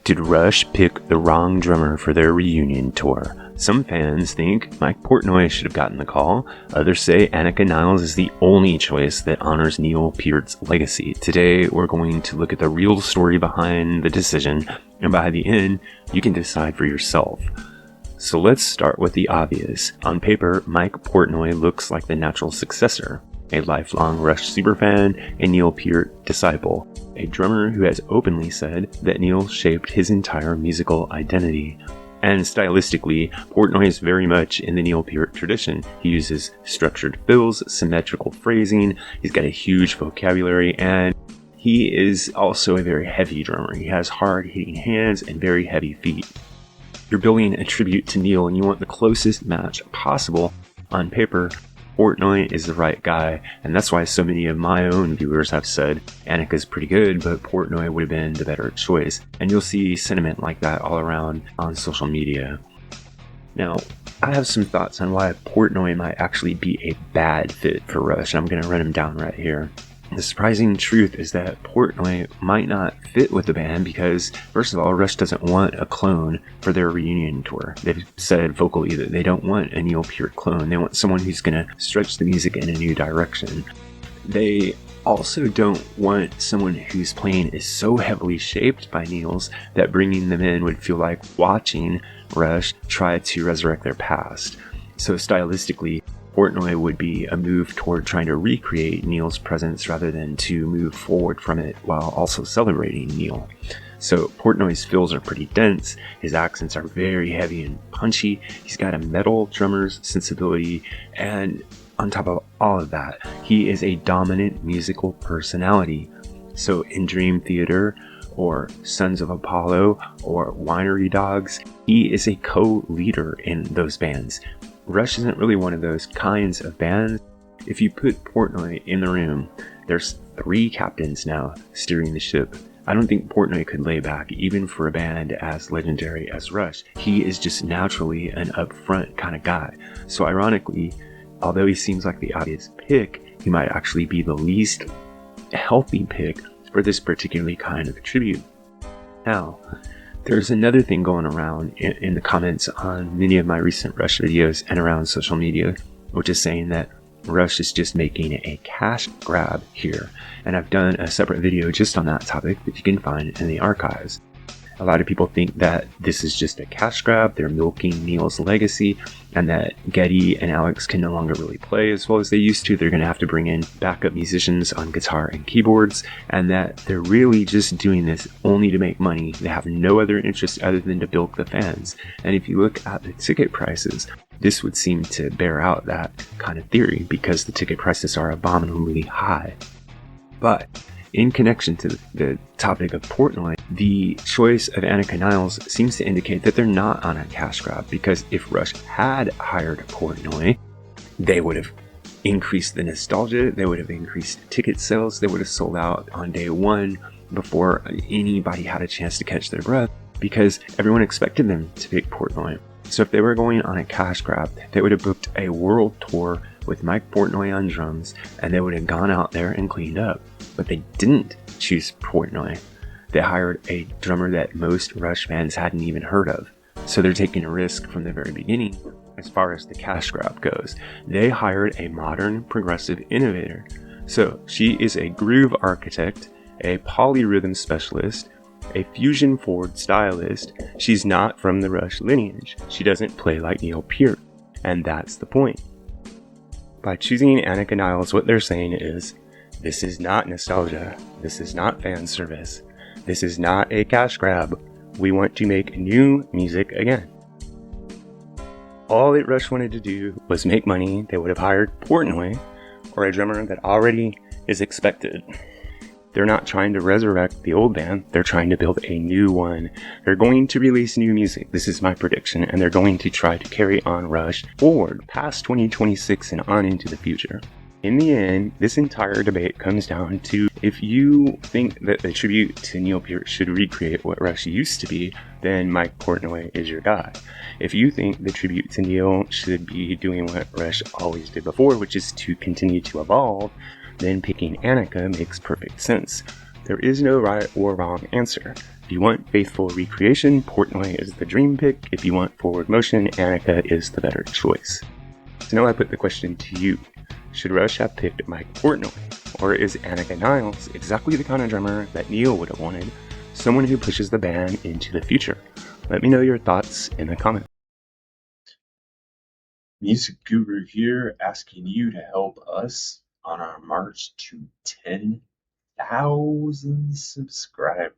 Did Rush pick the wrong drummer for their reunion tour? Some fans think Mike Portnoy should have gotten the call. Others say Anika Nilles is the only choice that honors Neil Peart's legacy. Today, we're going to look at the real story behind the decision, and by the end, you can decide for yourself. So let's start with the obvious. On paper, Mike Portnoy looks like the natural successor, a lifelong Rush superfan and Neil Peart disciple, a drummer who has openly said that Neil shaped his entire musical identity. And stylistically, Portnoy is very much in the Neil Peart tradition. He uses structured fills, symmetrical phrasing, he's got a huge vocabulary, and he is also a very heavy drummer. He has hard-hitting hands and very heavy feet. You're building a tribute to Neil and you want the closest match possible. On paper, Portnoy is the right guy, and that's why so many of my own viewers have said Anika's pretty good, but Portnoy would have been the better choice. And you'll see sentiment like that all around on social media. Now, I have some thoughts on why Portnoy might actually be a bad fit for Rush, and I'm going to run them down right here. The surprising truth is that Portnoy might not fit with the band because, first of all, Rush doesn't want a clone for their reunion tour. They've said vocally that they don't want a Neil Peart clone. They want someone who's going to stretch the music in a new direction. They also don't want someone whose playing is so heavily shaped by Neil's that bringing them in would feel like watching Rush try to resurrect their past. So stylistically, Portnoy would be a move toward trying to recreate Neil's presence rather than to move forward from it while also celebrating Neil. So Portnoy's fills are pretty dense, his accents are very heavy and punchy, he's got a metal drummer's sensibility, and on top of all of that, he is a dominant musical personality. So in Dream Theater, or Sons of Apollo, or Winery Dogs, he is a co-leader in those bands. Rush isn't really one of those kinds of bands. If you put Portnoy in the room, there's 3 captains now steering the ship. I don't think Portnoy could lay back, even for a band as legendary as Rush. He is just naturally an upfront kind of guy. So ironically, although he seems like the obvious pick, he might actually be the least healthy pick for this particular kind of tribute. Now, there's another thing going around in the comments on many of my recent Rush videos and around social media, which is saying that Rush is just making a cash grab here. And I've done a separate video just on that topic that you can find in the archives. A lot of people think that this is just a cash grab, they're milking Neil's legacy, and that Geddy and Alex can no longer really play as well as they used to. They're going to have to bring in backup musicians on guitar and keyboards, and that they're really just doing this only to make money. They have no other interest other than to bilk the fans. And if you look at the ticket prices, this would seem to bear out that kind of theory because the ticket prices are abominably high. But in connection to the topic of Portnoy, the choice of Anika Nilles seems to indicate that they're not on a cash grab, because if Rush had hired Portnoy, they would have increased the nostalgia, they would have increased ticket sales, they would have sold out on day one before anybody had a chance to catch their breath, because everyone expected them to pick Portnoy. So if they were going on a cash grab, they would have booked a world tour with Mike Portnoy on drums, and they would have gone out there and cleaned up. But they didn't choose Portnoy. They hired a drummer that most Rush fans hadn't even heard of. So they're taking a risk from the very beginning as far as the cash grab goes. They hired a modern progressive innovator. So she is a groove architect, a polyrhythm specialist, a fusion forward stylist. She's not from the Rush lineage. She doesn't play like Neil Peart. And that's the point. By choosing Anika Nilles, what they're saying is, this is not nostalgia, this is not fan service, this is not a cash grab, we want to make new music again. All that Rush wanted to do was make money. They would have hired Portnoy, or a drummer that already is expected. They're not trying to resurrect the old band, they're trying to build a new one. They're going to release new music, this is my prediction, and they're going to try to carry on Rush forward past 2026 and on into the future. In the end, this entire debate comes down to, if you think that the tribute to Neil Peart should recreate what Rush used to be, then Mike Portnoy is your guy. If you think the tribute to Neil should be doing what Rush always did before, which is to continue to evolve, then picking Anika makes perfect sense. There is no right or wrong answer. If you want faithful recreation, Portnoy is the dream pick. If you want forward motion, Anika is the better choice. So now I put the question to you. Should Rush have picked Mike Portnoy? Or is Anika Nilles exactly the kind of drummer that Neil would have wanted? Someone who pushes the band into the future? Let me know your thoughts in the comments. MusicGuru here, asking you to help us on our march to 10,000 subscribers.